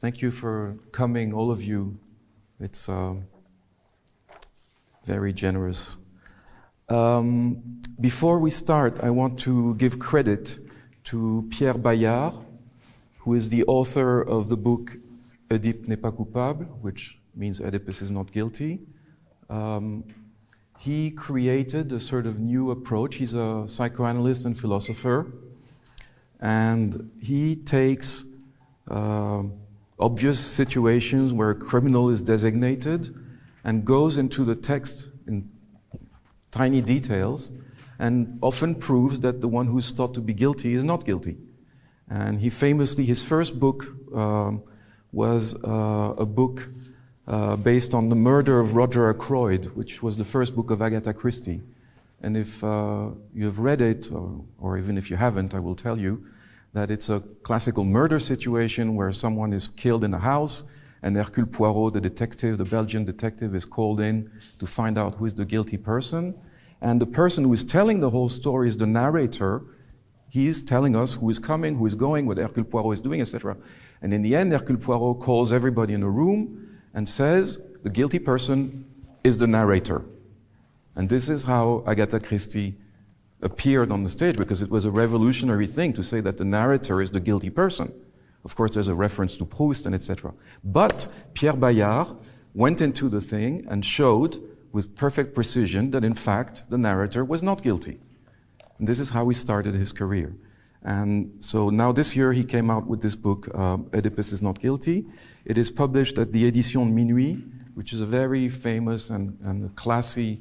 Thank you for coming, all of you. It's very generous. Before we start, I want to give credit to Pierre Bayard, who is the author of the book Œdipe n'est pas coupable, which means Oedipus is not guilty. He created a sort of new approach. He's a psychoanalyst and philosopher, and he takes obvious situations where a criminal is designated and goes into the text in tiny details and often proves that the one who's thought to be guilty is not guilty. And he famously, his first book was a book based on the murder of Roger Ackroyd, which was the first book of Agatha Christie. And if you've read it, or even if you haven't, I will tell you that it's a classical murder situation where someone is killed in a house, and Hercule Poirot, the detective, the Belgian detective, is called in to find out who is the guilty person. And the person who is telling the whole story is the narrator. He is telling us who is coming, who is going, what Hercule Poirot is doing, etc. And in the end, Hercule Poirot calls everybody in a room and says, the guilty person is the narrator. And this is how Agatha Christie appeared on the stage, because it was a revolutionary thing to say that the narrator is the guilty person. Of course, there's a reference to Proust and etc. But Pierre Bayard went into the thing and showed with perfect precision that in fact the narrator was not guilty. And this is how he started his career. And so now this year he came out with this book, Oedipus is Not Guilty. It is published at the Éditions de Minuit, which is a very famous and classy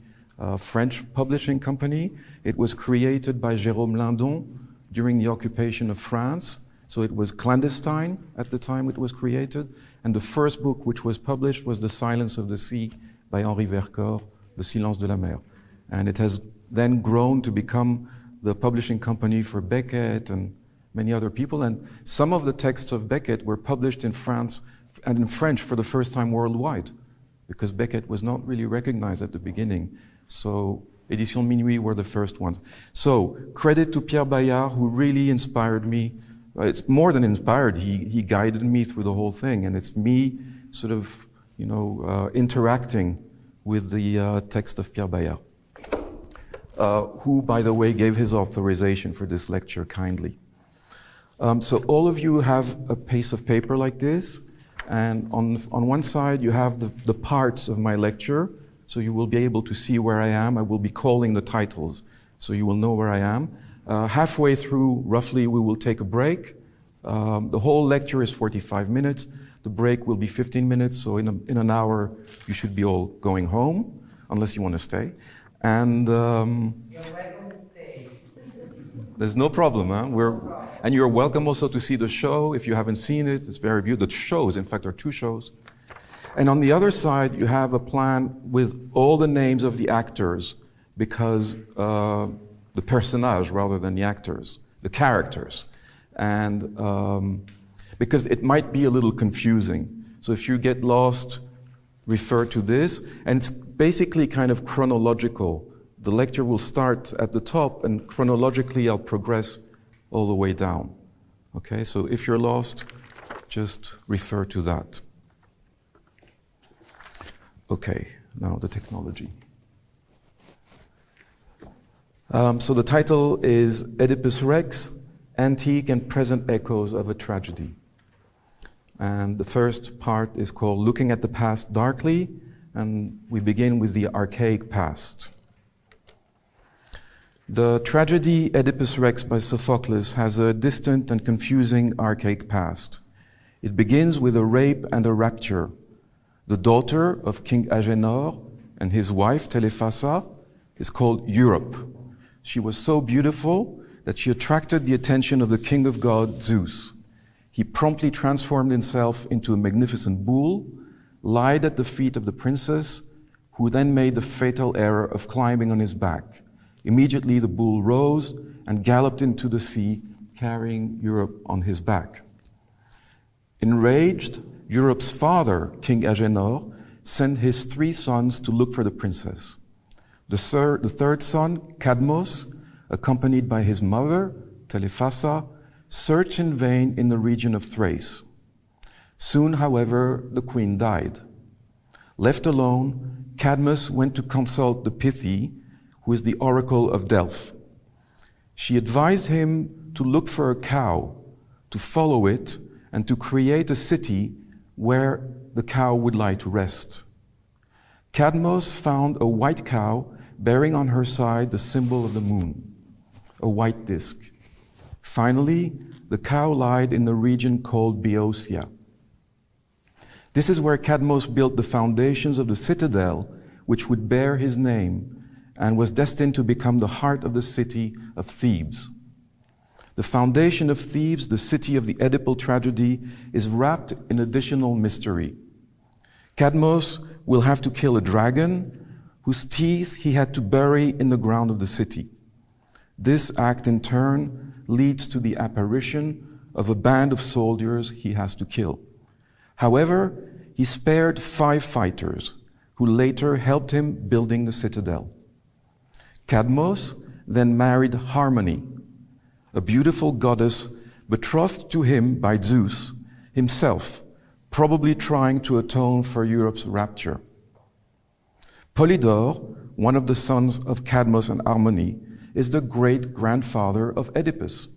French publishing company. It was created by Jérôme Lindon during the occupation of France. So it was clandestine at the time it was created. And the first book which was published was The Silence of the Sea by Henri Vercors, Le Silence de la Mer. And it has then grown to become the publishing company for Beckett and many other people. And some of the texts of Beckett were published in France and in French for the first time worldwide, because Beckett was not really recognized at the beginning. So Éditions de Minuit were the first ones. So credit to Pierre Bayard, who really inspired me. It's more than inspired, he guided me through the whole thing, and it's me sort of, interacting with the text of Pierre Bayard, who, by the way, gave his authorization for this lecture kindly. So all of you have a piece of paper like this, and on one side you have the parts of my lecture, so you will be able to see where I am. I will be calling the titles, so you will know where I am. Halfway through, roughly, we will take a break. The whole lecture is 45 minutes. The break will be 15 minutes, so in an hour you should be all going home, unless you want to stay. And You're welcome to stay. There's no problem, huh? And you're welcome also to see the show. If you haven't seen it, it's very beautiful. The shows, in fact, there are 2 shows. And on the other side, you have a plan with all the names of the actors, because the personage rather than the actors, the characters. And because it might be a little confusing. So if you get lost, refer to this. And it's basically kind of chronological. The lecture will start at the top, and chronologically I'll progress all the way down. Okay, so if you're lost, just refer to that. Okay, now the technology. So the title is Oedipus Rex, Antique and Present Echoes of a Tragedy. And the first part is called Looking at the Past Darkly, and we begin with the archaic past. The tragedy Oedipus Rex by Sophocles has a distant and confusing archaic past. It begins with a rape and a rapture. The daughter of King Agenor and his wife Telephassa is called Europe. She was so beautiful that she attracted the attention of the king of gods, Zeus. He promptly transformed himself into a magnificent bull, lied at the feet of the princess, who then made the fatal error of climbing on his back. Immediately the bull rose and galloped into the sea, carrying Europe on his back. Enraged, Europe's father, King Agenor, sent his 3 sons to look for the princess. The third son, Cadmos, accompanied by his mother, Telephassa, searched in vain in the region of Thrace. Soon, however, the queen died. Left alone, Cadmus went to consult the Pythie, who is the oracle of Delphi. She advised him to look for a cow, to follow it, and to create a city where the cow would lie to rest. Cadmus found a white cow bearing on her side the symbol of the moon, a white disk. Finally, the cow lied in the region called Boeotia. This is where Cadmus built the foundations of the citadel, which would bear his name and was destined to become the heart of the city of Thebes. The foundation of Thebes, the city of the Oedipal tragedy, is wrapped in additional mystery. Cadmus will have to kill a dragon whose teeth he had to bury in the ground of the city. This act in turn leads to the apparition of a band of soldiers he has to kill. However, he spared 5 fighters who later helped him building the citadel. Cadmus then married Harmony, a beautiful goddess betrothed to him by Zeus himself, probably trying to atone for Europe's rapture. Polydore, one of the sons of Cadmus and Harmony, is the great-grandfather of Oedipus.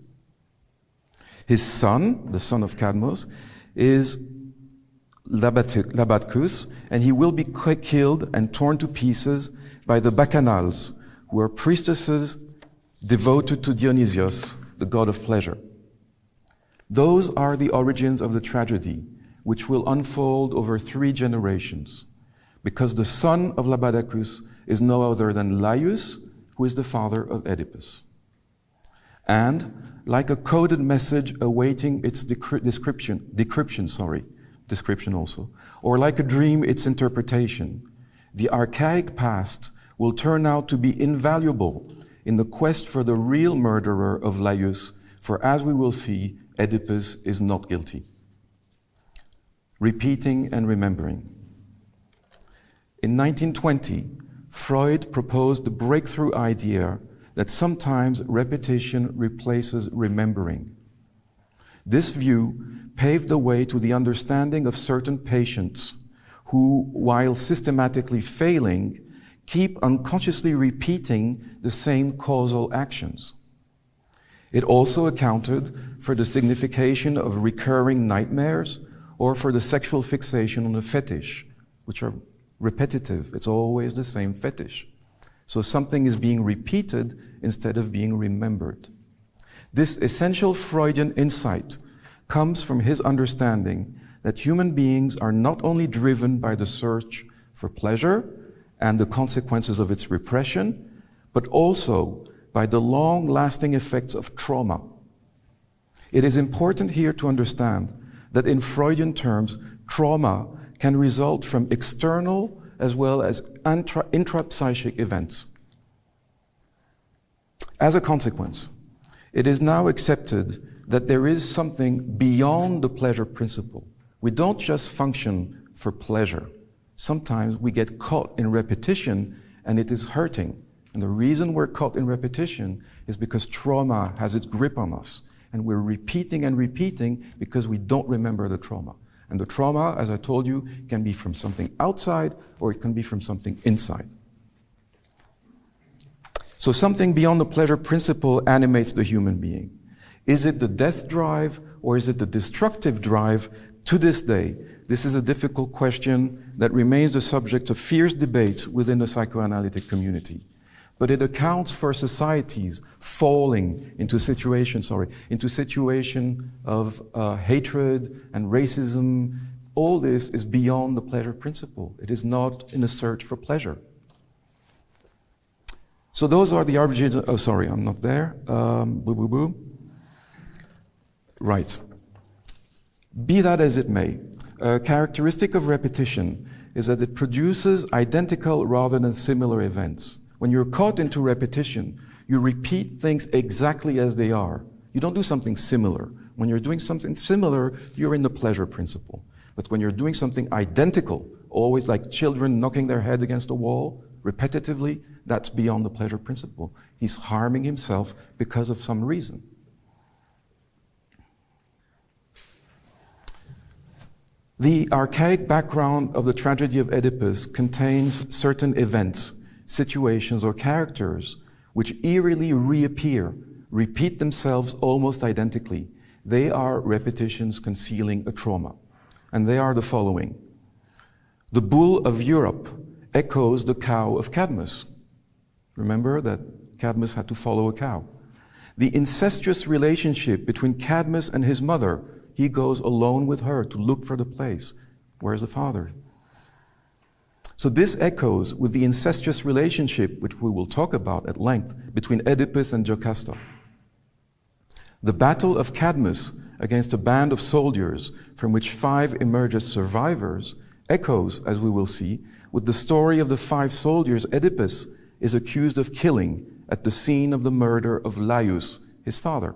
His son, the son of Cadmus, is Labdacus, and he will be killed and torn to pieces by the Bacchanals, who are priestesses devoted to Dionysius, the god of pleasure. Those are the origins of the tragedy, which will unfold over 3 generations, because the son of Labdacus is no other than Laius, who is the father of Oedipus. And, like a coded message awaiting its decryption, or like a dream its interpretation, the archaic past will turn out to be invaluable in the quest for the real murderer of Laius, for as we will see, Oedipus is not guilty. Repeating and remembering. In 1920, Freud proposed the breakthrough idea that sometimes repetition replaces remembering. This view paved the way to the understanding of certain patients who, while systematically failing, keep unconsciously repeating the same causal actions. It also accounted for the signification of recurring nightmares or for the sexual fixation on a fetish, which are repetitive. It's always the same fetish. So something is being repeated instead of being remembered. This essential Freudian insight comes from his understanding that human beings are not only driven by the search for pleasure and the consequences of its repression, but also by the long-lasting effects of trauma. It is important here to understand that in Freudian terms, trauma can result from external as well as intrapsychic events. As a consequence, it is now accepted that there is something beyond the pleasure principle. We don't just function for pleasure. Sometimes we get caught in repetition and it is hurting. And the reason we're caught in repetition is because trauma has its grip on us. And we're repeating and repeating because we don't remember the trauma. And the trauma, as I told you, can be from something outside or it can be from something inside. So something beyond the pleasure principle animates the human being. Is it the death drive or is it the destructive drive? To this day, this is a difficult question that remains the subject of fierce debate within the psychoanalytic community. But it accounts for societies falling into situation of hatred and racism. All this is beyond the pleasure principle. It is not in a search for pleasure. So those are the origins. Oh, sorry, I'm not there. Right. Be that as it may, a characteristic of repetition is that it produces identical rather than similar events. When you're caught into repetition, you repeat things exactly as they are. You don't do something similar. When you're doing something similar, you're in the pleasure principle. But when you're doing something identical, always like children knocking their head against a wall, repetitively, that's beyond the pleasure principle. He's harming himself because of some reason. The archaic background of the tragedy of Oedipus contains certain events, situations, or characters which eerily reappear, repeat themselves almost identically. They are repetitions concealing a trauma. And they are the following. The bull of Europe echoes the cow of Cadmus. Remember that Cadmus had to follow a cow. The incestuous relationship between Cadmus and his mother, he goes alone with her to look for the place. Where's the father? So this echoes with the incestuous relationship, which we will talk about at length, between Oedipus and Jocasta. The battle of Cadmus against a band of soldiers from which 5 emerge as survivors echoes, as we will see, with the story of the 5 soldiers Oedipus is accused of killing at the scene of the murder of Laius, his father.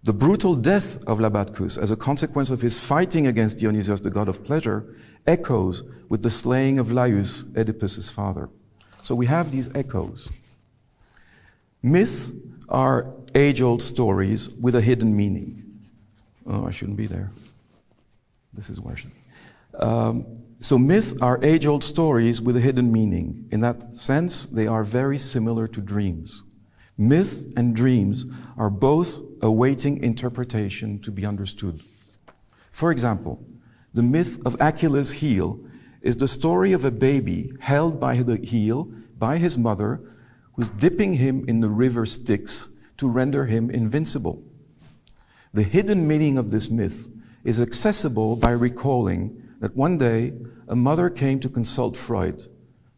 The brutal death of Labadcus as a consequence of his fighting against Dionysius, the god of pleasure, echoes with the slaying of Laius, Oedipus' father. So we have these echoes. Myths are age-old stories with a hidden meaning. Oh, I shouldn't be there. This is where I should be. So myths are age-old stories with a hidden meaning. In that sense, they are very similar to dreams. Myth and dreams are both awaiting interpretation to be understood. For example, the myth of Achilles' heel is the story of a baby held by the heel by his mother, who's dipping him in the river Styx to render him invincible. The hidden meaning of this myth is accessible by recalling that one day a mother came to consult Freud.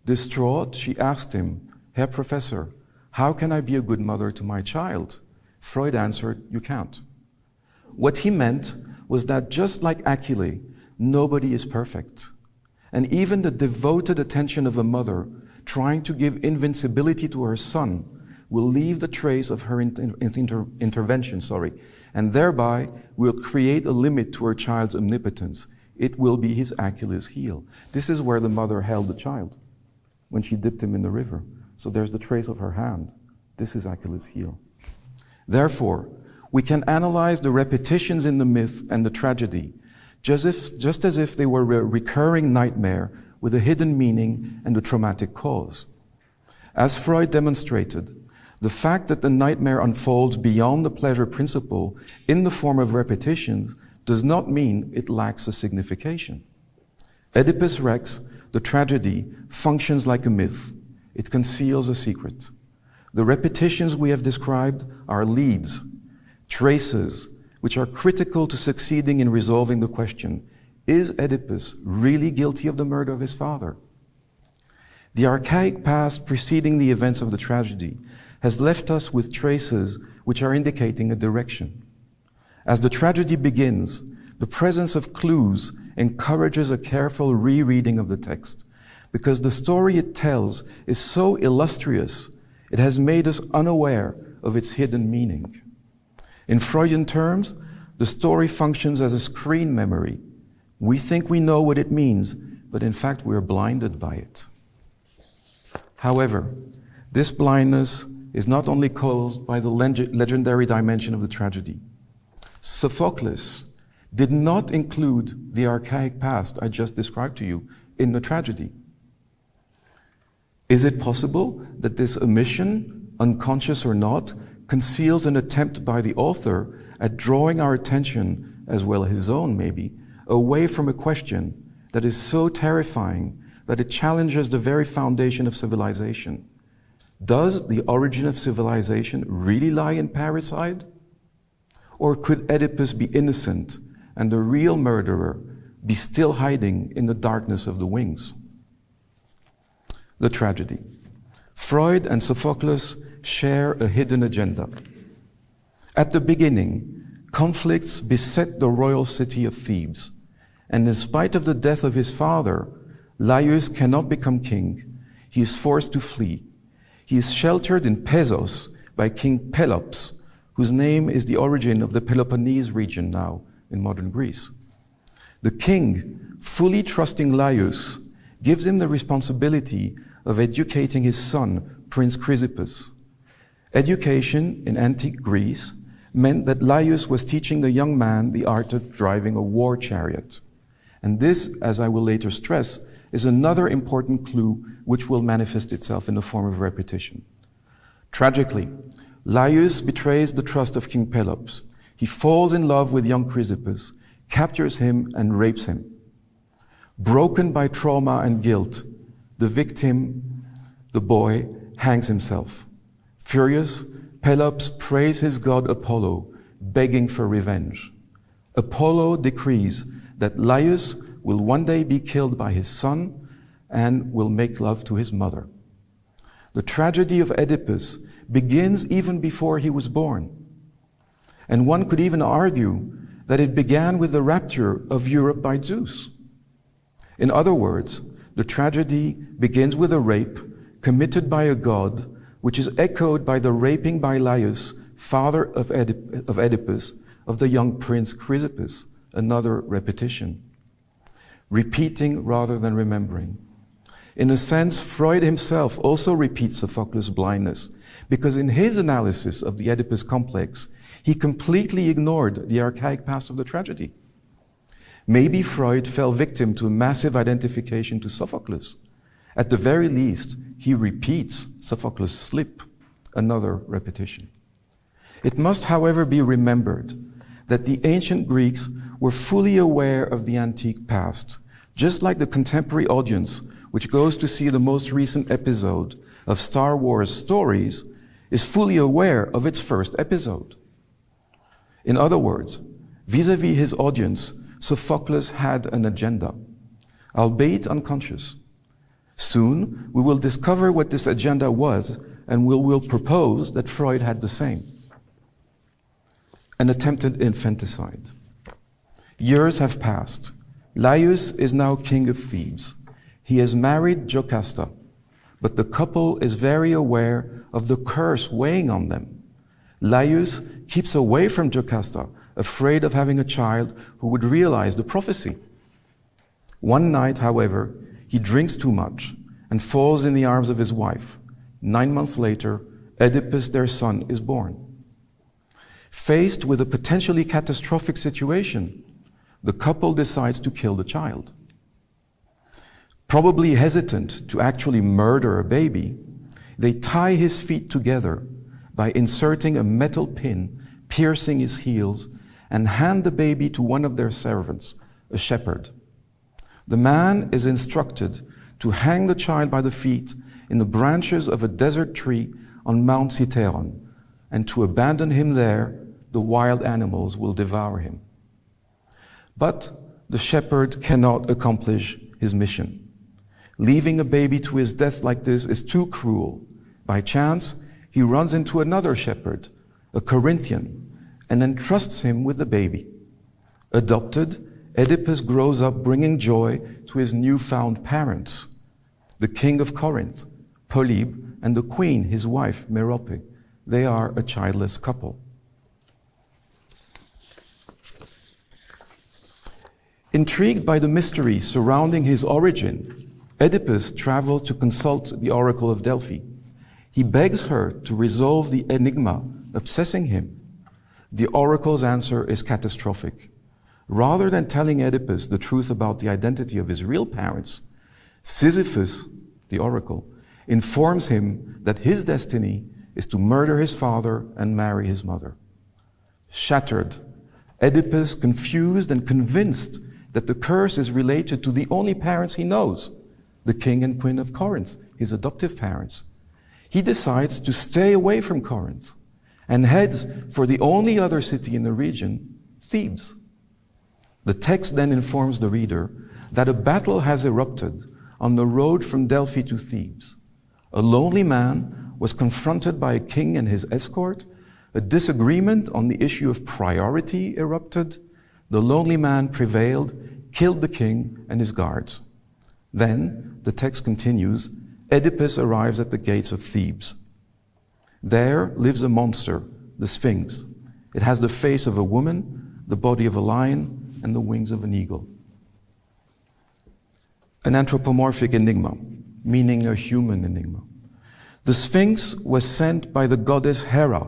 Distraught, she asked him, "Herr Professor, how can I be a good mother to my child?" Freud answered, "You can't." What he meant was that just like Achilles, nobody is perfect. And even the devoted attention of a mother trying to give invincibility to her son will leave the trace of her intervention, and thereby will create a limit to her child's omnipotence. It will be his Achilles' heel. This is where the mother held the child when she dipped him in the river. So there's the trace of her hand. This is Achilles' heel. Therefore, we can analyze the repetitions in the myth and the tragedy, just as if they were a recurring nightmare with a hidden meaning and a traumatic cause. As Freud demonstrated, the fact that the nightmare unfolds beyond the pleasure principle in the form of repetitions does not mean it lacks a signification. Oedipus Rex, the tragedy, functions like a myth. It conceals a secret. The repetitions we have described are leads, traces, which are critical to succeeding in resolving the question, is Oedipus really guilty of the murder of his father? The archaic past preceding the events of the tragedy has left us with traces which are indicating a direction. As the tragedy begins, the presence of clues encourages a careful rereading of the text, because the story it tells is so illustrious, it has made us unaware of its hidden meaning. In Freudian terms, the story functions as a screen memory. We think we know what it means, but in fact we are blinded by it. However, this blindness is not only caused by the legendary dimension of the tragedy. Sophocles did not include the archaic past I just described to you in the tragedy. Is it possible that this omission, unconscious or not, conceals an attempt by the author at drawing our attention, as well as his own maybe, away from a question that is so terrifying that it challenges the very foundation of civilization? Does the origin of civilization really lie in parricide? Or could Oedipus be innocent and the real murderer be still hiding in the darkness of the wings? The tragedy. Freud and Sophocles share a hidden agenda. At the beginning, conflicts beset the royal city of Thebes, and in spite of the death of his father, Laius cannot become king. He is forced to flee. He is sheltered in Pesos by King Pelops, whose name is the origin of the Peloponnese region now in modern Greece. The king, fully trusting Laius, gives him the responsibility of educating his son, Prince Chrysippus. Education in antique Greece meant that Laius was teaching the young man the art of driving a war chariot. And this, as I will later stress, is another important clue which will manifest itself in the form of repetition. Tragically, Laius betrays the trust of King Pelops. He falls in love with young Chrysippus, captures him, and rapes him. Broken by trauma and guilt, the victim, the boy, hangs himself. Furious, Pelops prays his god Apollo, begging for revenge. Apollo decrees that Laius will one day be killed by his son and will make love to his mother. The tragedy of Oedipus begins even before he was born. And one could even argue that it began with the rapture of Europe by Zeus. In other words, the tragedy begins with a rape committed by a god, which is echoed by the raping by Laius, father of Oedipus, of the young prince Chrysippus, another repetition. Repeating rather than remembering. In a sense, Freud himself also repeats Sophocles' blindness, because in his analysis of the Oedipus complex, he completely ignored the archaic past of the tragedy. Maybe Freud fell victim to a massive identification to Sophocles. At the very least, he repeats Sophocles' slip, another repetition. It must, however, be remembered that the ancient Greeks were fully aware of the antique past, just like the contemporary audience, which goes to see the most recent episode of Star Wars Stories, is fully aware of its first episode. In other words, vis-à-vis his audience, Sophocles had an agenda, albeit unconscious. Soon, we will discover what this agenda was, and we will propose that Freud had the same. An attempted infanticide. Years have passed. Laius is now king of Thebes. He has married Jocasta, but the couple is very aware of the curse weighing on them. Laius keeps away from Jocasta, afraid of having a child who would realize the prophecy. One night, however, he drinks too much and falls in the arms of his wife. 9 months later, Oedipus, their son, is born. Faced with a potentially catastrophic situation, the couple decides to kill the child. Probably hesitant to actually murder a baby, they tie his feet together by inserting a metal pin, piercing his heels, and hand the baby to one of their servants, a shepherd. The man is instructed to hang the child by the feet in the branches of a desert tree on Mount Citeron, and to abandon him there. The wild animals will devour him. But the shepherd cannot accomplish his mission. Leaving a baby to his death like this is too cruel. By chance, he runs into another shepherd, a Corinthian, and entrusts him with the baby. Adopted, Oedipus grows up bringing joy to his newfound parents, the king of Corinth, Polybe, and the queen, his wife, Merope. They are a childless couple. Intrigued by the mystery surrounding his origin, Oedipus travels to consult the oracle of Delphi. He begs her to resolve the enigma obsessing him. The oracle's answer is catastrophic. Rather than telling Oedipus the truth about the identity of his real parents, Sisyphus, the oracle, informs him that his destiny is to murder his father and marry his mother. Shattered, Oedipus, confused and convinced that the curse is related to the only parents he knows, the king and queen of Corinth, his adoptive parents. He decides to stay away from Corinth and heads for the only other city in the region, Thebes. The text then informs the reader that a battle has erupted on the road from Delphi to Thebes. A lonely man was confronted by a king and his escort. A disagreement on the issue of priority erupted. The lonely man prevailed, killed the king and his guards. Then, the text continues, Oedipus arrives at the gates of Thebes. There lives a monster, the Sphinx. It has the face of a woman, the body of a lion, and the wings of an eagle. An anthropomorphic enigma, meaning a human enigma. The Sphinx was sent by the goddess Hera,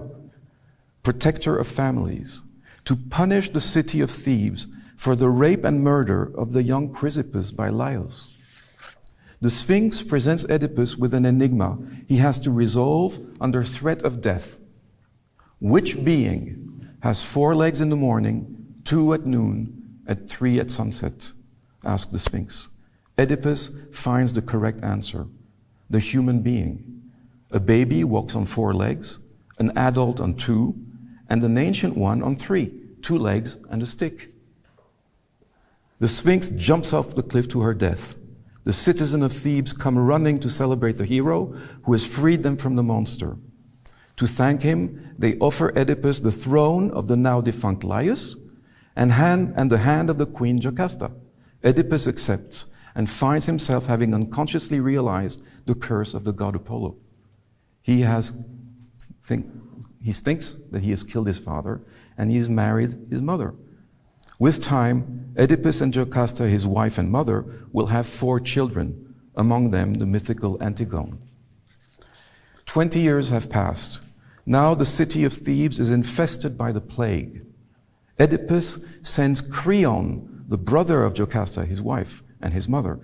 protector of families, to punish the city of Thebes for the rape and murder of the young Chrysippus by Laios. The Sphinx presents Oedipus with an enigma he has to resolve under threat of death. Which being has 4 legs in the morning, 2 at noon, and 3 at sunset? Asked the Sphinx. Oedipus finds the correct answer. The human being. A baby walks on 4 legs, an adult on 2, and an ancient one on 3, 2 legs and a stick. The Sphinx jumps off the cliff to her death. The citizens of Thebes come running to celebrate the hero who has freed them from the monster. To thank him, they offer Oedipus the throne of the now defunct Laius and the hand of the queen Jocasta. Oedipus accepts and finds himself having unconsciously realized the curse of the god Apollo. He thinks that he has killed his father and he has married his mother. With time, Oedipus and Jocasta, his wife and mother, will have 4 children, among them the mythical Antigone. 20 years have passed. Now the city of Thebes is infested by the plague. Oedipus sends Creon, the brother of Jocasta, his wife, and his mother,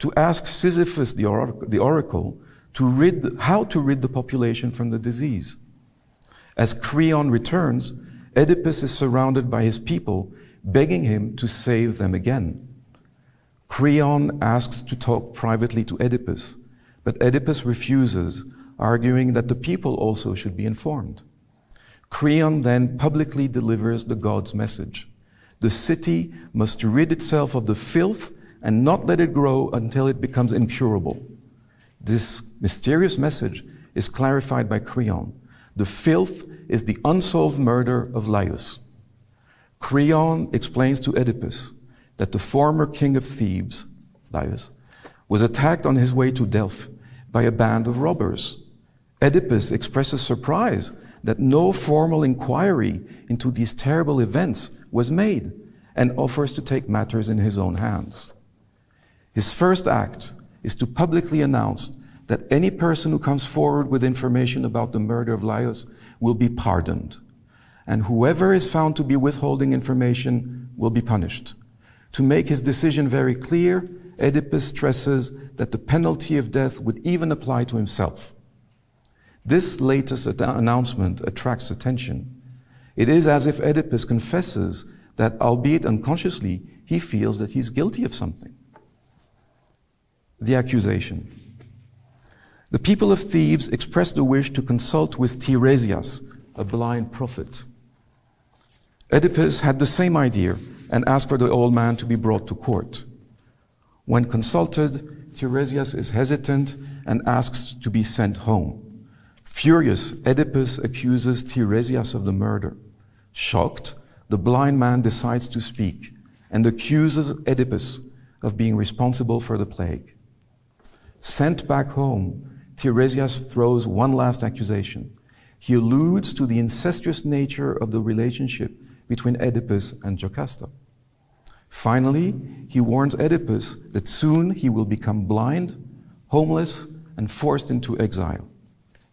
to ask Sisyphus, the oracle, how to rid the population from the disease. As Creon returns, Oedipus is surrounded by his people, begging him to save them again. Creon asks to talk privately to Oedipus, but Oedipus refuses, arguing that the people also should be informed. Creon then publicly delivers the god's message. The city must rid itself of the filth and not let it grow until it becomes incurable. This mysterious message is clarified by Creon. The filth is the unsolved murder of Laius. Creon explains to Oedipus that the former king of Thebes, Laius, was attacked on his way to Delphi by a band of robbers. Oedipus expresses surprise that no formal inquiry into these terrible events was made and offers to take matters in his own hands. His first act is to publicly announce that any person who comes forward with information about the murder of Laius will be pardoned, and whoever is found to be withholding information will be punished. To make his decision very clear, Oedipus stresses that the penalty of death would even apply to himself. This latest announcement attracts attention. It is as if Oedipus confesses that, albeit unconsciously, he feels that he's guilty of something. The accusation. The people of Thebes expressed the wish to consult with Tiresias, a blind prophet. Oedipus had the same idea and asked for the old man to be brought to court. When consulted, Tiresias is hesitant and asks to be sent home. Furious, Oedipus accuses Tiresias of the murder. Shocked, the blind man decides to speak and accuses Oedipus of being responsible for the plague. Sent back home, Tiresias throws one last accusation. He alludes to the incestuous nature of the relationship between Oedipus and Jocasta. Finally, he warns Oedipus that soon he will become blind, homeless, and forced into exile.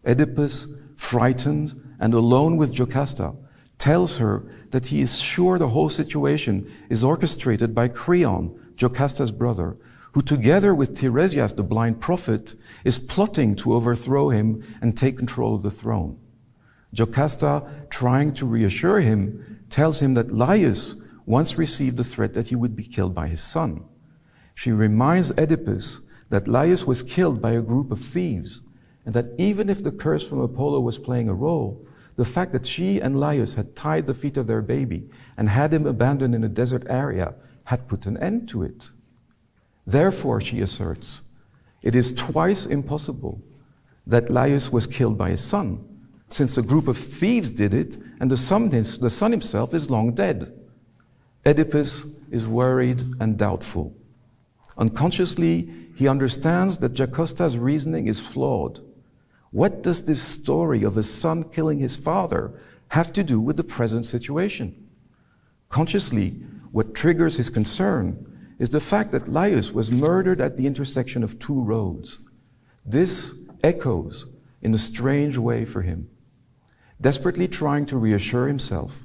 Oedipus, frightened and alone with Jocasta, tells her that he is sure the whole situation is orchestrated by Creon, Jocasta's brother, who together with Tiresias, the blind prophet, is plotting to overthrow him and take control of the throne. Jocasta, trying to reassure him, tells him that Laius once received the threat that he would be killed by his son. She reminds Oedipus that Laius was killed by a group of thieves, and that even if the curse from Apollo was playing a role, the fact that she and Laius had tied the feet of their baby and had him abandoned in a desert area had put an end to it. Therefore, she asserts, it is twice impossible that Laius was killed by his son, since a group of thieves did it and the son himself is long dead. Oedipus is worried and doubtful. Unconsciously, he understands that Jocasta's reasoning is flawed. What does this story of a son killing his father have to do with the present situation? Consciously, what triggers his concern is the fact that Laius was murdered at the intersection of 2 roads. This echoes in a strange way for him. Desperately trying to reassure himself,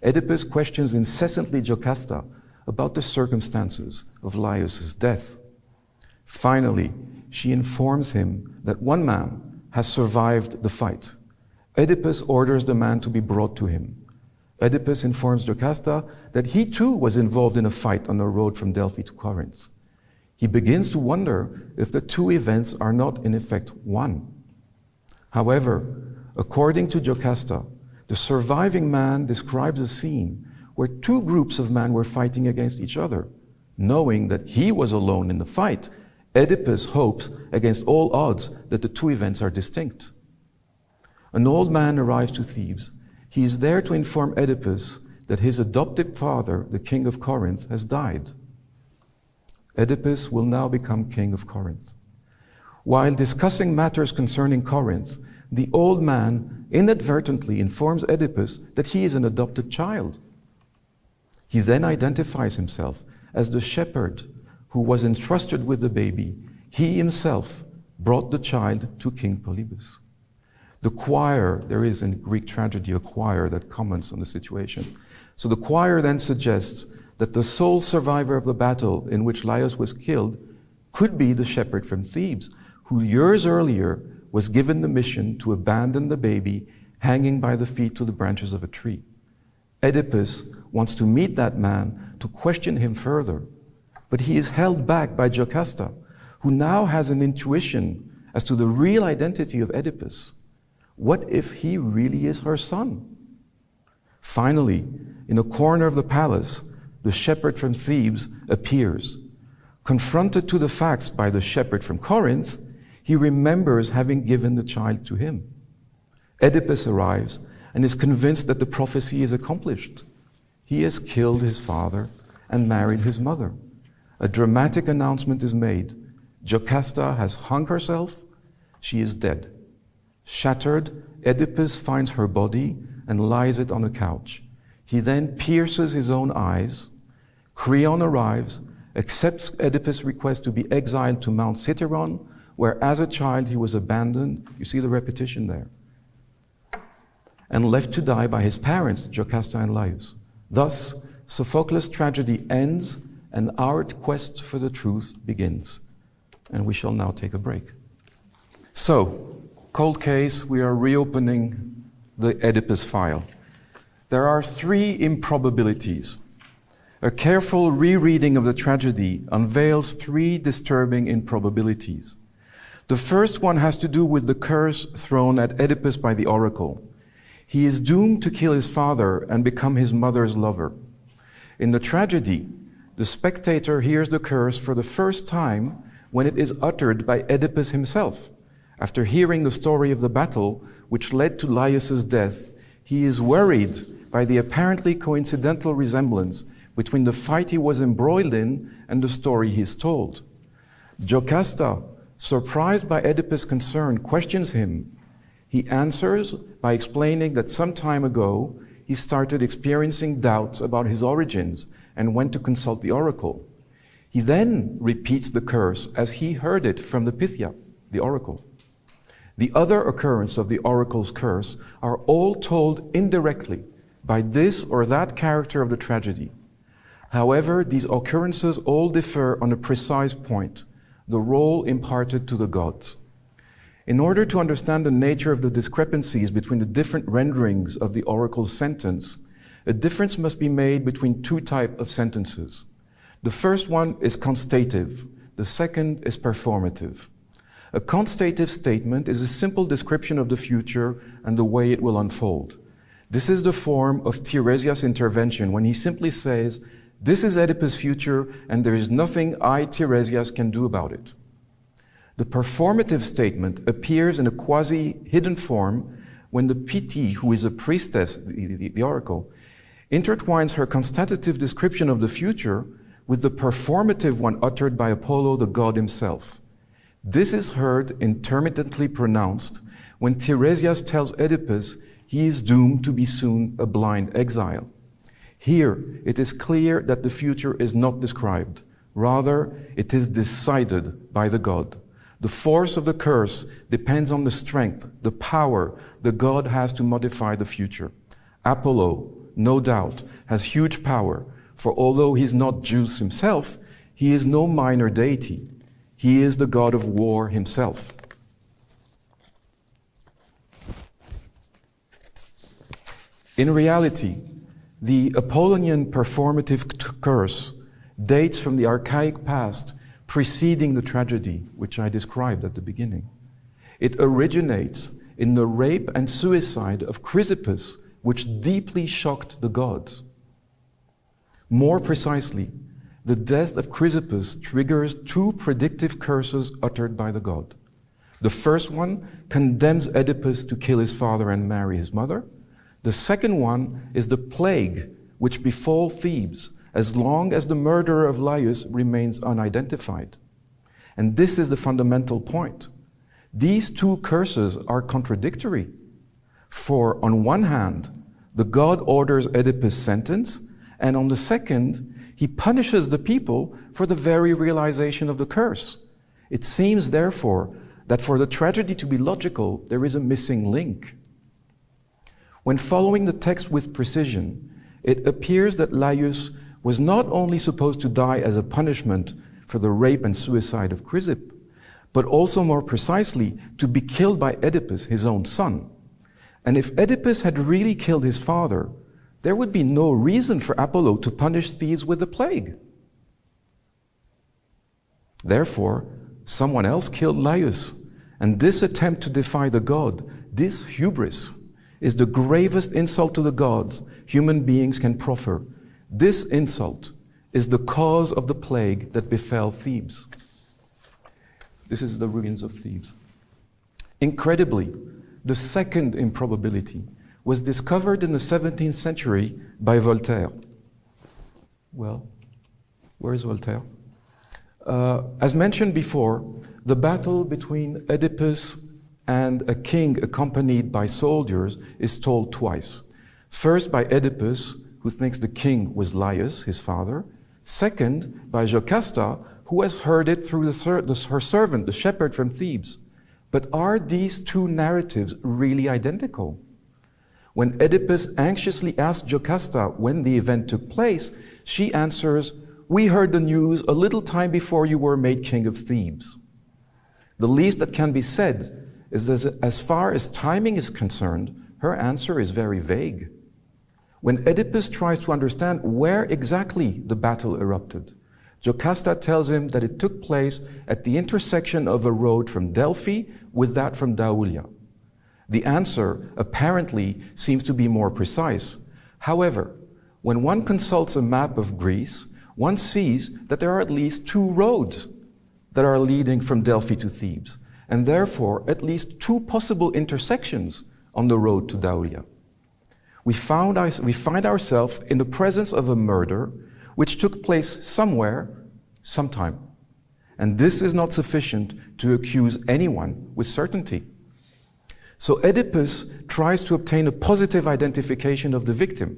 Oedipus questions incessantly Jocasta about the circumstances of Laius' death. Finally, she informs him that one man has survived the fight. Oedipus orders the man to be brought to him. Oedipus informs Jocasta that he too was involved in a fight on the road from Delphi to Corinth. He begins to wonder if the two events are not in effect one. However, according to Jocasta, the surviving man describes a scene where two groups of men were fighting against each other. Knowing that he was alone in the fight, Oedipus hopes against all odds that the two events are distinct. An old man arrives to Thebes. He is there to inform Oedipus that his adoptive father, the king of Corinth, has died. Oedipus will now become king of Corinth. While discussing matters concerning Corinth, the old man inadvertently informs Oedipus that he is an adopted child. He then identifies himself as the shepherd who was entrusted with the baby. He himself brought the child to King Polybus. The choir, there is in Greek tragedy a choir that comments on the situation. So the choir then suggests that the sole survivor of the battle in which Laius was killed could be the shepherd from Thebes, who years earlier was given the mission to abandon the baby hanging by the feet to the branches of a tree. Oedipus wants to meet that man to question him further, but he is held back by Jocasta, who now has an intuition as to the real identity of Oedipus. What if he really is her son? Finally, in a corner of the palace, the shepherd from Thebes appears. Confronted to the facts by the shepherd from Corinth, he remembers having given the child to him. Oedipus arrives and is convinced that the prophecy is accomplished. He has killed his father and married his mother. A dramatic announcement is made. Jocasta has hung herself. She is dead. Shattered, Oedipus finds her body and lies it on a couch. He then pierces his own eyes. Creon arrives, accepts Oedipus' request to be exiled to Mount Cithaeron, where as a child he was abandoned. You see the repetition there. And left to die by his parents, Jocasta and Laius. Thus, Sophocles' tragedy ends and our quest for the truth begins. And we shall now take a break. So, cold case, we are reopening the Oedipus file. There are three improbabilities. A careful rereading of the tragedy unveils three disturbing improbabilities. The first one has to do with the curse thrown at Oedipus by the oracle. He is doomed to kill his father and become his mother's lover. In the tragedy, the spectator hears the curse for the first time when it is uttered by Oedipus himself. After hearing the story of the battle which led to Laius' death, he is worried by the apparently coincidental resemblance between the fight he was embroiled in and the story he is told. Jocasta, surprised by Oedipus' concern, questions him. He answers by explaining that some time ago he started experiencing doubts about his origins and went to consult the oracle. He then repeats the curse as he heard it from the Pythia, the oracle. The other occurrence of the oracle's curse are all told indirectly by this or that character of the tragedy. However, these occurrences all differ on a precise point, the role imparted to the gods. In order to understand the nature of the discrepancies between the different renderings of the oracle's sentence, a difference must be made between two types of sentences. The first one is constative, the second is performative. A constative statement is a simple description of the future and the way it will unfold. This is the form of Tiresias' intervention when he simply says, "This is Oedipus' future and there is nothing I, Tiresias, can do about it." The performative statement appears in a quasi-hidden form when the Pythie, who is a priestess, the oracle, intertwines her constatative description of the future with the performative one uttered by Apollo, the god himself. This is heard intermittently pronounced when Tiresias tells Oedipus he is doomed to be soon a blind exile. Here, it is clear that the future is not described. Rather, it is decided by the god. The force of the curse depends on the strength, the power the god has to modify the future. Apollo, no doubt, has huge power, for although he is not Zeus himself, he is no minor deity. He is the god of war himself. In reality, the Apollonian performative curse dates from the archaic past preceding the tragedy, which I described at the beginning. It originates in the rape and suicide of Chrysippus, which deeply shocked the gods. More precisely, the death of Chrysippus triggers two predictive curses uttered by the god. The first one condemns Oedipus to kill his father and marry his mother. The second one is the plague which befall Thebes as long as the murderer of Laius remains unidentified. And this is the fundamental point. These two curses are contradictory. For on one hand, the god orders Oedipus' sentence, and on the second, he punishes the people for the very realization of the curse. It seems, therefore, that for the tragedy to be logical, there is a missing link. When following the text with precision, it appears that Laius was not only supposed to die as a punishment for the rape and suicide of Chrysippus, but also more precisely to be killed by Oedipus, his own son. And if Oedipus had really killed his father, there would be no reason for Apollo to punish Thebes with the plague. Therefore, someone else killed Laius, and this attempt to defy the god, this hubris, is the gravest insult to the gods human beings can proffer. This insult is the cause of the plague that befell Thebes. This is the ruins of Thebes. Incredibly, the second improbability was discovered in the 17th century by Voltaire. Well, where is Voltaire? As mentioned before, the battle between Oedipus and a king accompanied by soldiers is told twice. First by Oedipus, who thinks the king was Laius, his father. Second, by Jocasta, who has heard it through her servant, the shepherd from Thebes. But are these two narratives really identical? When Oedipus anxiously asks Jocasta when the event took place, she answers, "We heard the news a little time before you were made king of Thebes." The least that can be said is that as far as timing is concerned, her answer is very vague. When Oedipus tries to understand where exactly the battle erupted, Jocasta tells him that it took place at the intersection of a road from Delphi with that from Daulia. The answer apparently seems to be more precise. However, when one consults a map of Greece, one sees that there are at least two roads that are leading from Delphi to Thebes, and therefore at least two possible intersections on the road to Daulia. We find ourselves in the presence of a murder which took place somewhere, sometime. And this is not sufficient to accuse anyone with certainty. So Oedipus tries to obtain a positive identification of the victim.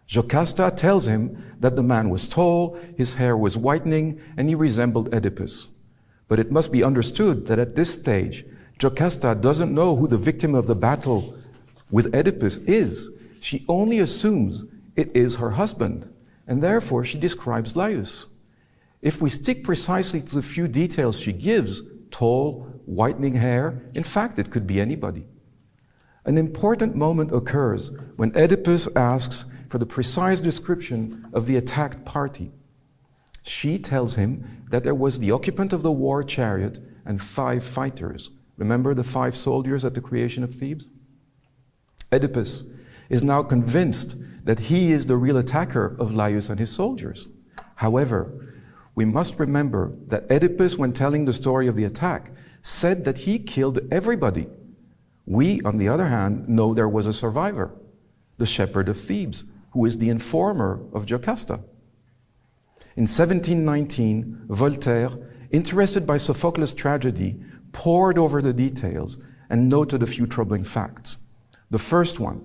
Jocasta tells him that the man was tall, his hair was whitening, and he resembled Oedipus. But it must be understood that at this stage, Jocasta doesn't know who the victim of the battle with Oedipus is. She only assumes it is her husband, and therefore she describes Laius. If we stick precisely to the few details she gives, tall, whitening hair, in fact it could be anybody. An important moment occurs when Oedipus asks for the precise description of the attacked party. She tells him that there was the occupant of the war chariot and 5 fighters. Remember the 5 soldiers at the creation of Thebes? Oedipus is now convinced that he is the real attacker of Laius and his soldiers. However, we must remember that Oedipus, when telling the story of the attack, said that he killed everybody. We, on the other hand, know there was a survivor, the shepherd of Thebes, who is the informer of Jocasta. In 1719, Voltaire, interested by Sophocles' tragedy, pored over the details and noted a few troubling facts. The first one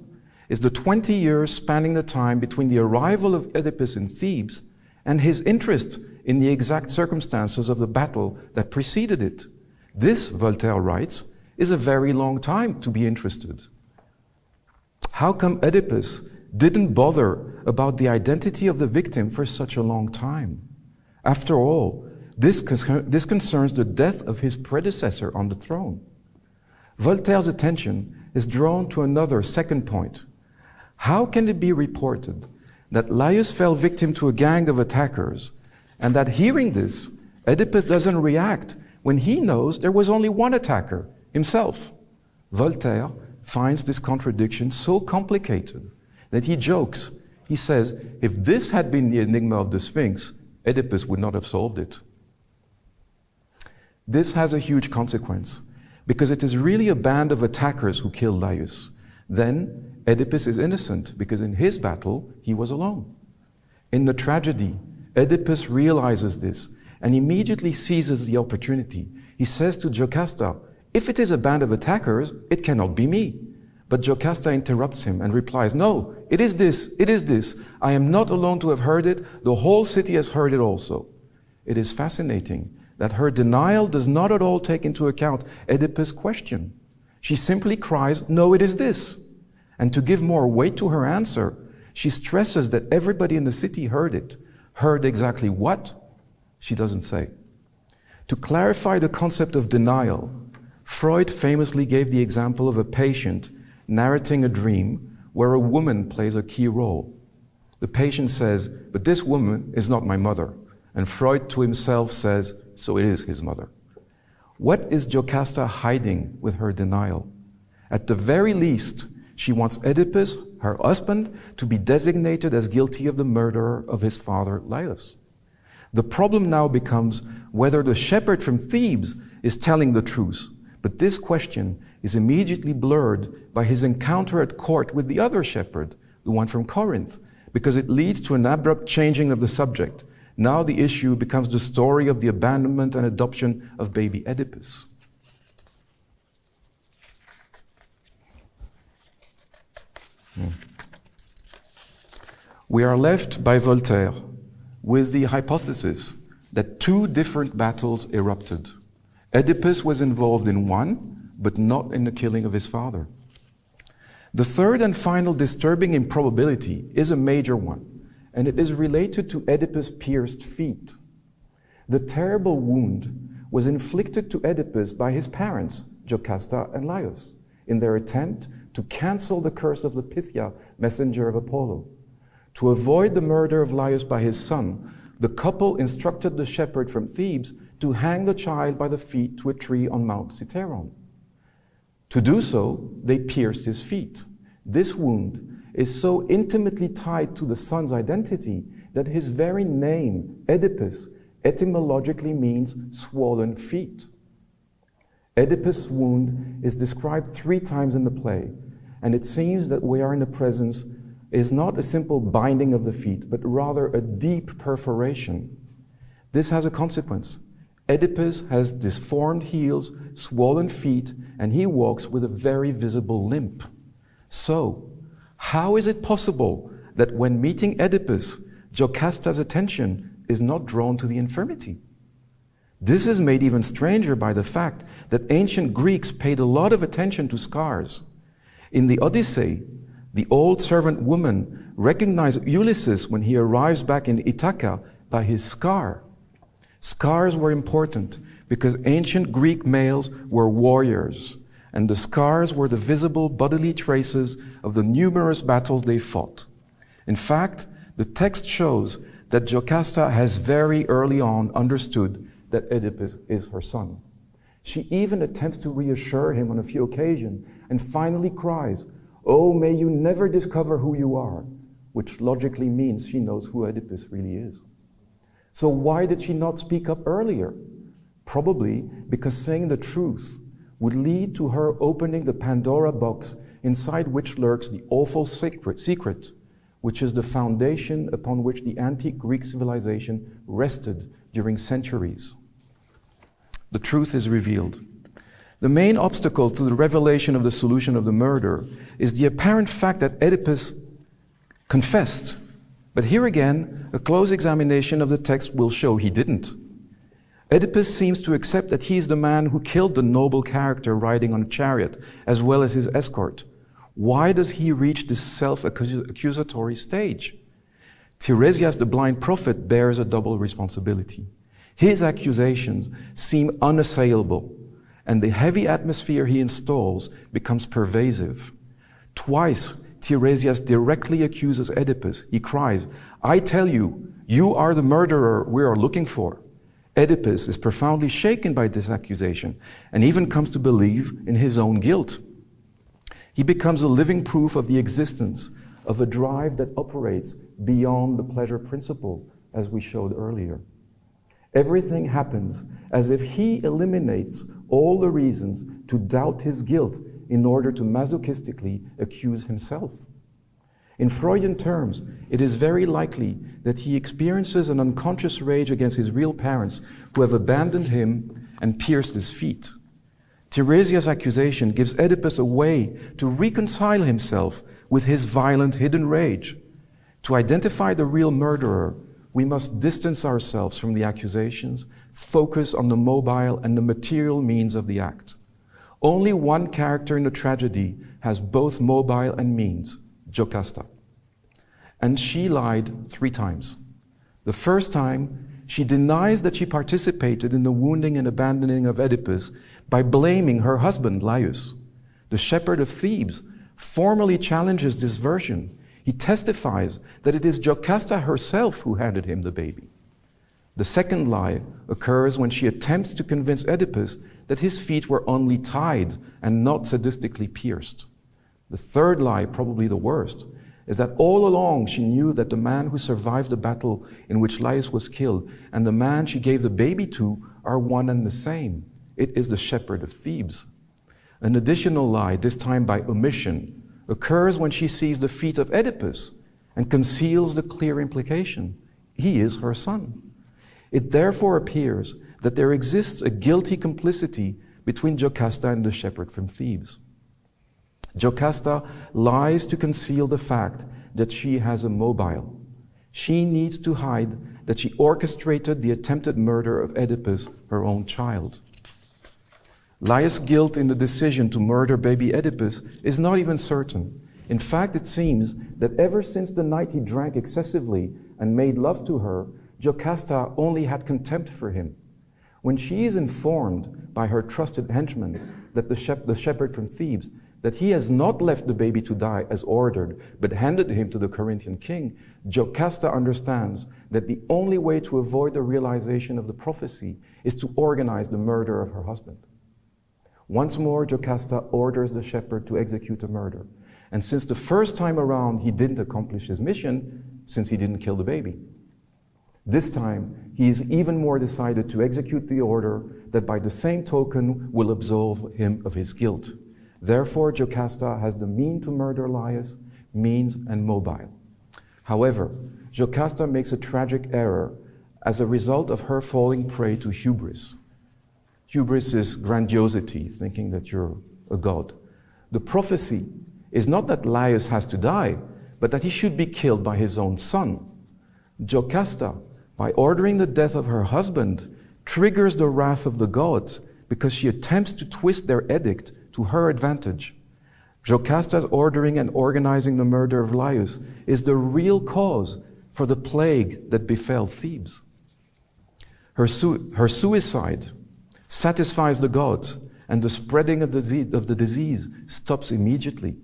is the 20 years spanning the time between the arrival of Oedipus in Thebes and his interest in the exact circumstances of the battle that preceded it. This, Voltaire writes, is a very long time to be interested. How come Oedipus didn't bother about the identity of the victim for such a long time. After all, this concerns the death of his predecessor on the throne. Voltaire's attention is drawn to another second point. How can it be reported that Laius fell victim to a gang of attackers, and that hearing this, Oedipus doesn't react when he knows there was only one attacker, himself? Voltaire finds this contradiction so complicated that he jokes. He says, if this had been the enigma of the Sphinx, Oedipus would not have solved it. This has a huge consequence, because it is really a band of attackers who killed Laius. Then Oedipus is innocent, because in his battle, he was alone. In the tragedy, Oedipus realizes this and immediately seizes the opportunity. He says to Jocasta, if it is a band of attackers, it cannot be me. But Jocasta interrupts him and replies, no, it is this. I am not alone to have heard it. The whole city has heard it also. It is fascinating that her denial does not at all take into account Oedipus' question. She simply cries, no, it is this. And to give more weight to her answer, she stresses that everybody in the city heard it. Heard exactly what? She doesn't say. To clarify the concept of denial, Freud famously gave the example of a patient narrating a dream where a woman plays a key role. The patient says, but this woman is not my mother. And Freud to himself says, so it is his mother. What is Jocasta hiding with her denial? At the very least, she wants Oedipus, her husband, to be designated as guilty of the murder of his father, Laius. The problem now becomes whether the shepherd from Thebes is telling the truth. But this question is immediately blurred by his encounter at court with the other shepherd, the one from Corinth, because it leads to an abrupt changing of the subject. Now the issue becomes the story of the abandonment and adoption of baby Oedipus. We are left by Voltaire with the hypothesis that two different battles erupted. Oedipus was involved in one, but not in the killing of his father. The third and final disturbing improbability is a major one, and it is related to Oedipus' pierced feet. The terrible wound was inflicted to Oedipus by his parents, Jocasta and Laius, in their attempt to cancel the curse of the Pythia, messenger of Apollo. To avoid the murder of Laius by his son, the couple instructed the shepherd from Thebes to hang the child by the feet to a tree on Mount Citeron. To do so, they pierced his feet. This wound is so intimately tied to the son's identity that his very name, Oedipus, etymologically means swollen feet. Oedipus' wound is described 3 times in the play, and it seems that we are in the presence is not a simple binding of the feet, but rather a deep perforation. This has a consequence. Oedipus has deformed heels, swollen feet, and he walks with a very visible limp. So, how is it possible that when meeting Oedipus, Jocasta's attention is not drawn to the infirmity? This is made even stranger by the fact that ancient Greeks paid a lot of attention to scars. In the Odyssey, the old servant woman recognized Ulysses when he arrives back in Ithaca by his scar. Scars were important because ancient Greek males were warriors, and the scars were the visible bodily traces of the numerous battles they fought. In fact, the text shows that Jocasta has very early on understood that Oedipus is her son. She even attempts to reassure him on a few occasions and finally cries, "Oh, may you never discover who you are," which logically means she knows who Oedipus really is. So why did she not speak up earlier? Probably because saying the truth would lead to her opening the Pandora box inside which lurks the awful secret, which is the foundation upon which the antique Greek civilization rested during centuries. The truth is revealed. The main obstacle to the revelation of the solution of the murder is the apparent fact that Oedipus confessed. But here again, a close examination of the text will show he didn't. Oedipus seems to accept that he is the man who killed the noble character riding on a chariot, as well as his escort. Why does he reach this self-accusatory stage? Tiresias, the blind prophet, bears a double responsibility. His accusations seem unassailable, and the heavy atmosphere he installs becomes pervasive. Twice, Tiresias directly accuses Oedipus. He cries, "I tell you, you are the murderer we are looking for." Oedipus is profoundly shaken by this accusation and even comes to believe in his own guilt. He becomes a living proof of the existence of a drive that operates beyond the pleasure principle, as we showed earlier. Everything happens as if he eliminates all the reasons to doubt his guilt in order to masochistically accuse himself. In Freudian terms, it is very likely that he experiences an unconscious rage against his real parents who have abandoned him and pierced his feet. Tiresias' accusation gives Oedipus a way to reconcile himself with his violent hidden rage. To identify the real murderer, we must distance ourselves from the accusations, focus on the mobile and the material means of the act. Only one character in the tragedy has both mobile and means, Jocasta. And she lied 3 times. The first time, she denies that she participated in the wounding and abandoning of Oedipus by blaming her husband, Laius. The shepherd of Thebes formally challenges this version. He testifies that it is Jocasta herself who handed him the baby. The second lie occurs when she attempts to convince Oedipus that his feet were only tied and not sadistically pierced. The third lie, probably the worst, is that all along she knew that the man who survived the battle in which Laius was killed and the man she gave the baby to are one and the same. It is the shepherd of Thebes. An additional lie, this time by omission, occurs when she sees the feet of Oedipus and conceals the clear implication. He is her son. It therefore appears that there exists a guilty complicity between Jocasta and the shepherd from Thebes. Jocasta lies to conceal the fact that she has a mobile. She needs to hide that she orchestrated the attempted murder of Oedipus, her own child. Laius' guilt in the decision to murder baby Oedipus is not even certain. In fact, it seems that ever since the night he drank excessively and made love to her, Jocasta only had contempt for him. When she is informed by her trusted henchman, that the shepherd from Thebes, that he has not left the baby to die as ordered, but handed him to the Corinthian king, Jocasta understands that the only way to avoid the realization of the prophecy is to organize the murder of her husband. Once more, Jocasta orders the shepherd to execute a murder. And since the first time around he didn't accomplish his mission, since he didn't kill the baby, this time he is even more decided to execute the order that by the same token will absolve him of his guilt. Therefore, Jocasta has the mean to murder Laius, means and mobile. However, Jocasta makes a tragic error as a result of her falling prey to hubris. Hubris is grandiosity, thinking that you're a god. The prophecy is not that Laius has to die, but that he should be killed by his own son. Jocasta, by ordering the death of her husband, triggers the wrath of the gods because she attempts to twist their edict to her advantage. Jocasta's ordering and organizing the murder of Laius is the real cause for the plague that befell Thebes. Her suicide satisfies the gods, and the spreading of the disease stops immediately.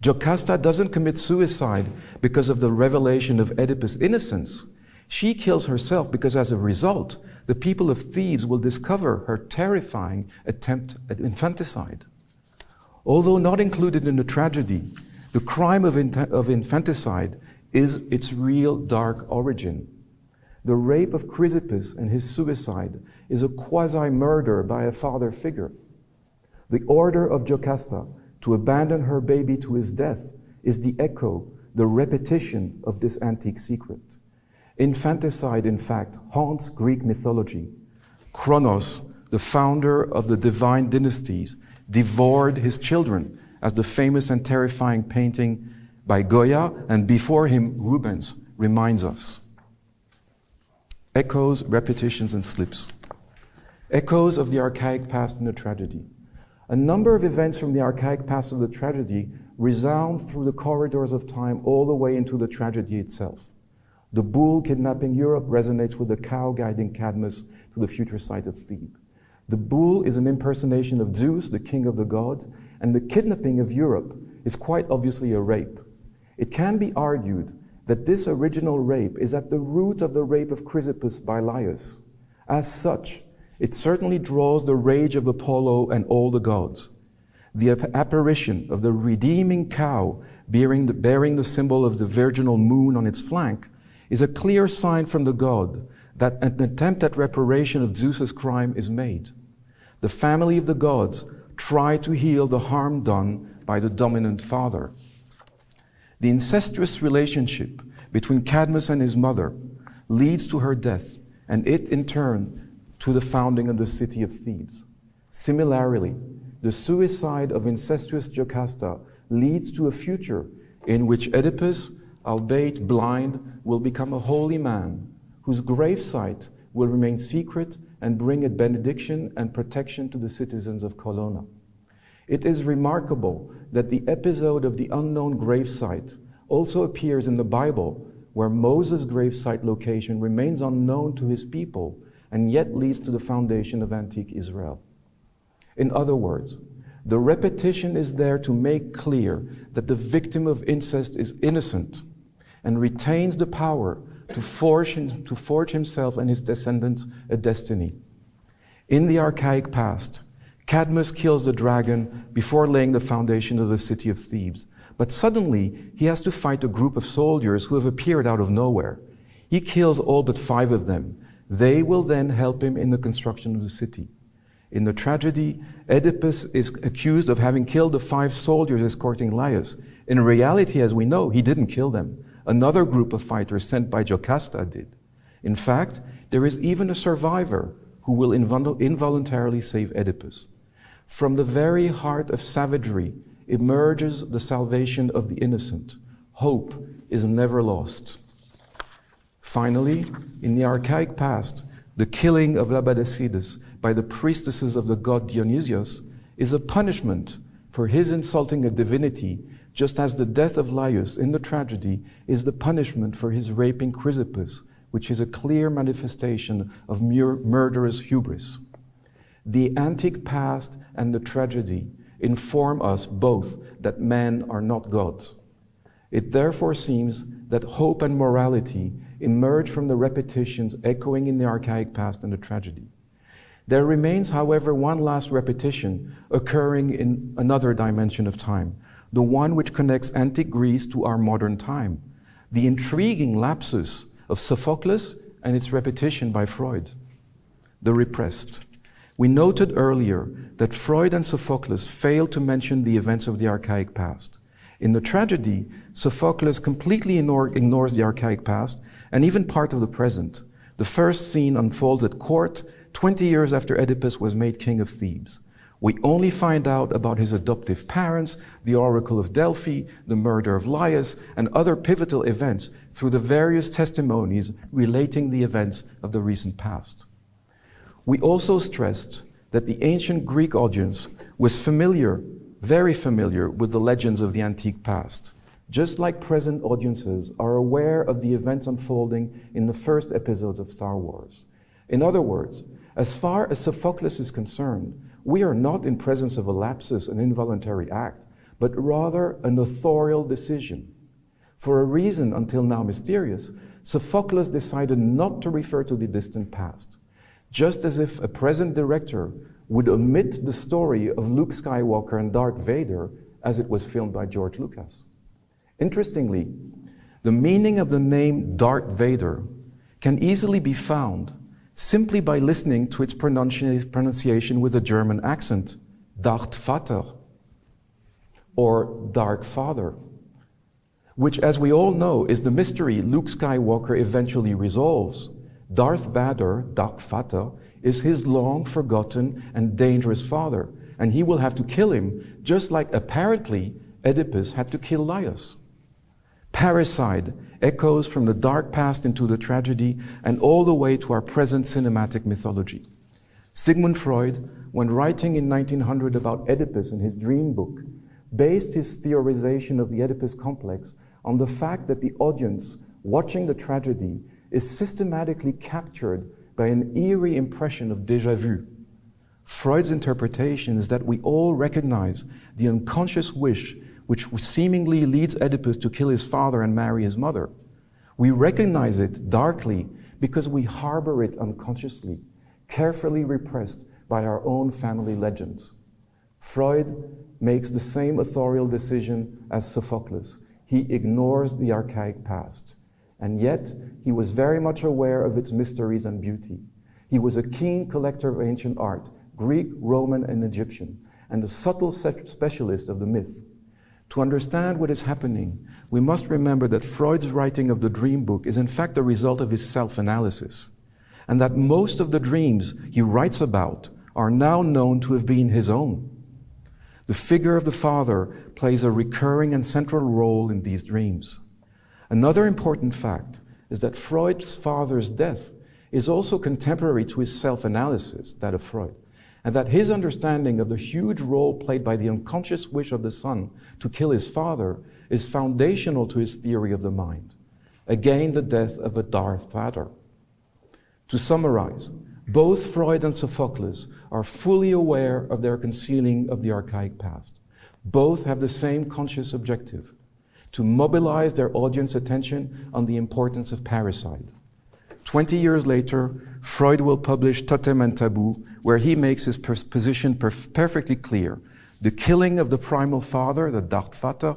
Jocasta doesn't commit suicide because of the revelation of Oedipus' innocence. She kills herself because as a result, the people of Thebes will discover her terrifying attempt at infanticide. Although not included in the tragedy, the crime of infanticide is its real dark origin. The rape of Chrysippus and his suicide is a quasi-murder by a father figure. The order of Jocasta to abandon her baby to his death is the echo, the repetition of this antique secret. Infanticide, in fact, haunts Greek mythology. Kronos, the founder of the divine dynasties, devoured his children, as the famous and terrifying painting by Goya and before him Rubens reminds us. Echoes, repetitions, and slips. Echoes of the archaic past in the tragedy. A number of events from the archaic past of the tragedy resound through the corridors of time all the way into the tragedy itself. The bull kidnapping Europe resonates with the cow guiding Cadmus to the future site of Thebes. The bull is an impersonation of Zeus, the king of the gods, and the kidnapping of Europe is quite obviously a rape. It can be argued that this original rape is at the root of the rape of Chrysippus by Laius. As such, it certainly draws the rage of Apollo and all the gods. The apparition of the redeeming cow bearing the symbol of the virginal moon on its flank is a clear sign from the god that an attempt at reparation of Zeus's crime is made. The family of the gods try to heal the harm done by the dominant father. The incestuous relationship between Cadmus and his mother leads to her death, and it in turn to the founding of the city of Thebes. Similarly, the suicide of incestuous Jocasta leads to a future in which Oedipus, albeit blind, will become a holy man whose gravesite will remain secret and bring a benediction and protection to the citizens of Colonna. It is remarkable that the episode of the unknown gravesite also appears in the Bible, where Moses' gravesite location remains unknown to his people and yet leads to the foundation of antique Israel. In other words, the repetition is there to make clear that the victim of incest is innocent and retains the power to forge himself and his descendants a destiny. In the archaic past, Cadmus kills the dragon before laying the foundation of the city of Thebes. But suddenly, he has to fight a group of soldiers who have appeared out of nowhere. He kills all but 5 of them. They will then help him in the construction of the city. In the tragedy, Oedipus is accused of having killed the 5 soldiers escorting Laius. In reality, as we know, he didn't kill them. Another group of fighters sent by Jocasta did. In fact, there is even a survivor who will involuntarily save Oedipus. From the very heart of savagery emerges the salvation of the innocent. Hope is never lost. Finally, in the archaic past, the killing of Labdacidas by the priestesses of the god Dionysius is a punishment for his insulting a divinity, just as the death of Laius in the tragedy is the punishment for his raping Chrysippus, which is a clear manifestation of murderous hubris. The antique past and the tragedy inform us both that men are not gods. It therefore seems that hope and morality emerge from the repetitions echoing in the archaic past and the tragedy. There remains, however, one last repetition occurring in another dimension of time, the one which connects antique Greece to our modern time, the intriguing lapsus of Sophocles and its repetition by Freud. The repressed. We noted earlier that Freud and Sophocles failed to mention the events of the archaic past. In the tragedy, Sophocles completely ignores the archaic past and even part of the present. The first scene unfolds at court 20 years after Oedipus was made king of Thebes. We only find out about his adoptive parents, the oracle of Delphi, the murder of Laius, and other pivotal events through the various testimonies relating the events of the recent past. We also stressed that the ancient Greek audience was familiar, very familiar, with the legends of the antique past, just like present audiences are aware of the events unfolding in the first episodes of Star Wars. In other words, as far as Sophocles is concerned, we are not in presence of a lapsus, an involuntary act, but rather an authorial decision. For a reason until now mysterious, Sophocles decided not to refer to the distant past, just as if a present director would omit the story of Luke Skywalker and Darth Vader as it was filmed by George Lucas. Interestingly, the meaning of the name Darth Vader can easily be found simply by listening to its pronunciation with a German accent, Darth Vater, or Dark Father, which, as we all know, is the mystery Luke Skywalker eventually resolves. Darth Vader, Dark Vater, is his long-forgotten and dangerous father, and he will have to kill him, just like apparently Oedipus had to kill Laius. Parricide echoes from the dark past into the tragedy and all the way to our present cinematic mythology. Sigmund Freud, when writing in 1900 about Oedipus in his dream book, based his theorization of the Oedipus complex on the fact that the audience watching the tragedy is systematically captured by an eerie impression of déjà vu. Freud's interpretation is that we all recognize the unconscious wish which seemingly leads Oedipus to kill his father and marry his mother. We recognize it darkly because we harbor it unconsciously, carefully repressed by our own family legends. Freud makes the same authorial decision as Sophocles. He ignores the archaic past, and yet he was very much aware of its mysteries and beauty. He was a keen collector of ancient art, Greek, Roman, and Egyptian, and a subtle specialist of the myth. To understand what is happening, we must remember that Freud's writing of the dream book is in fact a result of his self-analysis, and that most of the dreams he writes about are now known to have been his own. The figure of the father plays a recurring and central role in these dreams. Another important fact is that Freud's father's death is also contemporary to his self-analysis, that of Freud, and that his understanding of the huge role played by the unconscious wish of the son to kill his father is foundational to his theory of the mind. Again, the death of a Darth Vader. To summarize, both Freud and Sophocles are fully aware of their concealing of the archaic past. Both have the same conscious objective: to mobilize their audience attention on the importance of parricide. 20 years later, Freud will publish Totem and Taboo, where he makes his position perfectly clear. The killing of the primal father, the Darth Vater,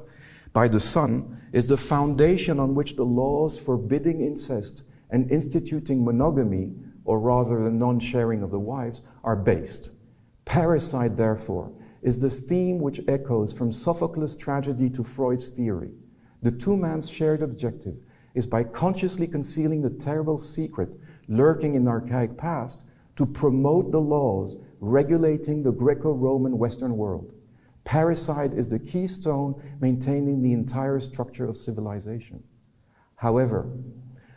by the son is the foundation on which the laws forbidding incest and instituting monogamy, or rather the non-sharing of the wives, are based. Parricide, therefore, is the theme which echoes from Sophocles' tragedy to Freud's theory. The two men's shared objective is, by consciously concealing the terrible secret lurking in the archaic past, to promote the laws regulating the Greco-Roman Western world. Parricide is the keystone maintaining the entire structure of civilization. However,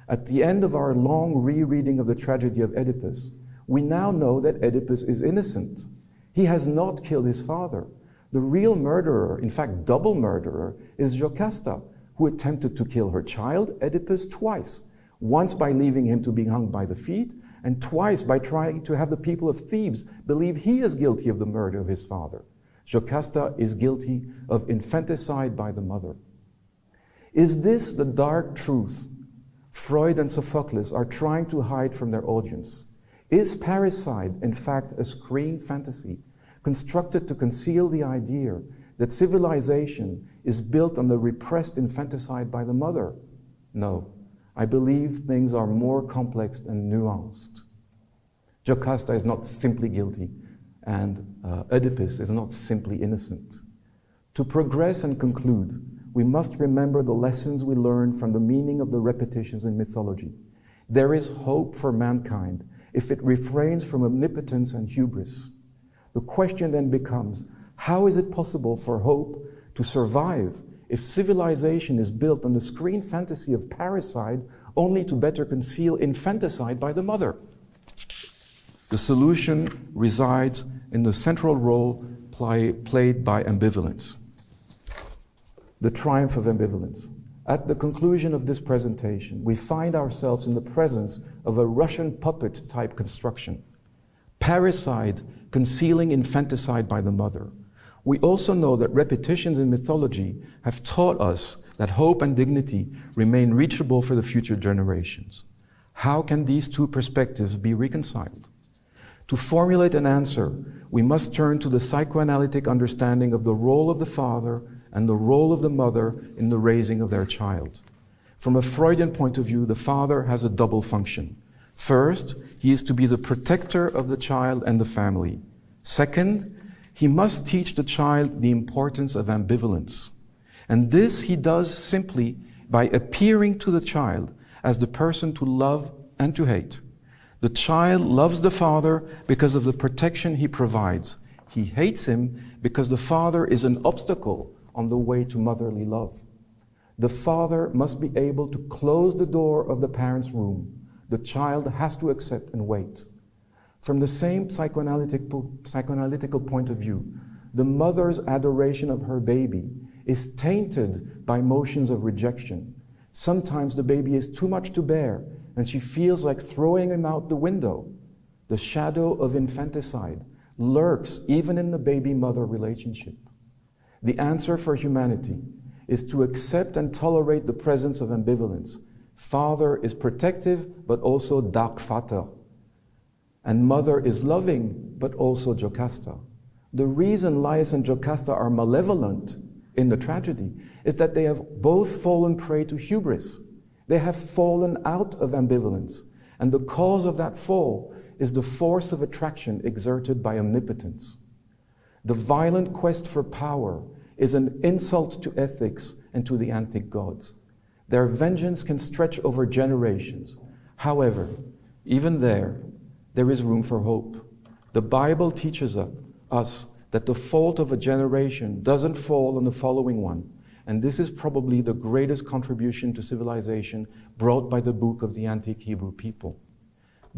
at the end of our long rereading of the tragedy of Oedipus, we now know that Oedipus is innocent. He has not killed his father. The real murderer, in fact double murderer, is Jocasta, who attempted to kill her child, Oedipus, twice. Once by leaving him to be hung by the feet, and twice by trying to have the people of Thebes believe he is guilty of the murder of his father. Jocasta is guilty of infanticide by the mother. Is this the dark truth Freud and Sophocles are trying to hide from their audience? Is parricide, in fact, a screen fantasy constructed to conceal the idea that civilization is built on the repressed infanticide by the mother? No, I believe things are more complex and nuanced. Jocasta is not simply guilty, and Oedipus is not simply innocent. To progress and conclude, we must remember the lessons we learn from the meaning of the repetitions in mythology. There is hope for mankind if it refrains from omnipotence and hubris. The question then becomes, how is it possible for hope to survive if civilization is built on the screen fantasy of parricide only to better conceal infanticide by the mother? The solution resides in the central role played by ambivalence. The triumph of ambivalence. At the conclusion of this presentation, we find ourselves in the presence of a Russian puppet-type construction. Parricide concealing infanticide by the mother. We also know that repetitions in mythology have taught us that hope and dignity remain reachable for the future generations. How can these two perspectives be reconciled? To formulate an answer, we must turn to the psychoanalytic understanding of the role of the father and the role of the mother in the raising of their child. From a Freudian point of view, the father has a double function. First, he is to be the protector of the child and the family. Second, he must teach the child the importance of ambivalence. And this he does simply by appearing to the child as the person to love and to hate. The child loves the father because of the protection he provides. He hates him because the father is an obstacle on the way to motherly love. The father must be able to close the door of the parent's room. The child has to accept and wait. From the same psychoanalytical point of view, the mother's adoration of her baby is tainted by emotions of rejection. Sometimes the baby is too much to bear, and she feels like throwing him out the window. The shadow of infanticide lurks even in the baby-mother relationship. The answer for humanity is to accept and tolerate the presence of ambivalence. Father is protective, but also dark Vater. And mother is loving, but also Jocasta. The reason Laius and Jocasta are malevolent in the tragedy is that they have both fallen prey to hubris. They have fallen out of ambivalence. And the cause of that fall is the force of attraction exerted by omnipotence. The violent quest for power is an insult to ethics and to the antique gods. Their vengeance can stretch over generations. However, even there is room for hope. The Bible teaches us that the fault of a generation doesn't fall on the following one. And this is probably the greatest contribution to civilization brought by the book of the antique Hebrew people.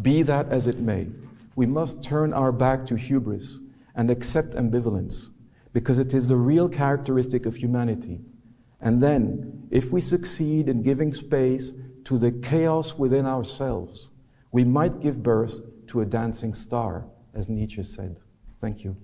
Be that as it may, we must turn our back to hubris and accept ambivalence, because it is the real characteristic of humanity. And then, if we succeed in giving space to the chaos within ourselves, we might give birth to a dancing star, as Nietzsche said. Thank you.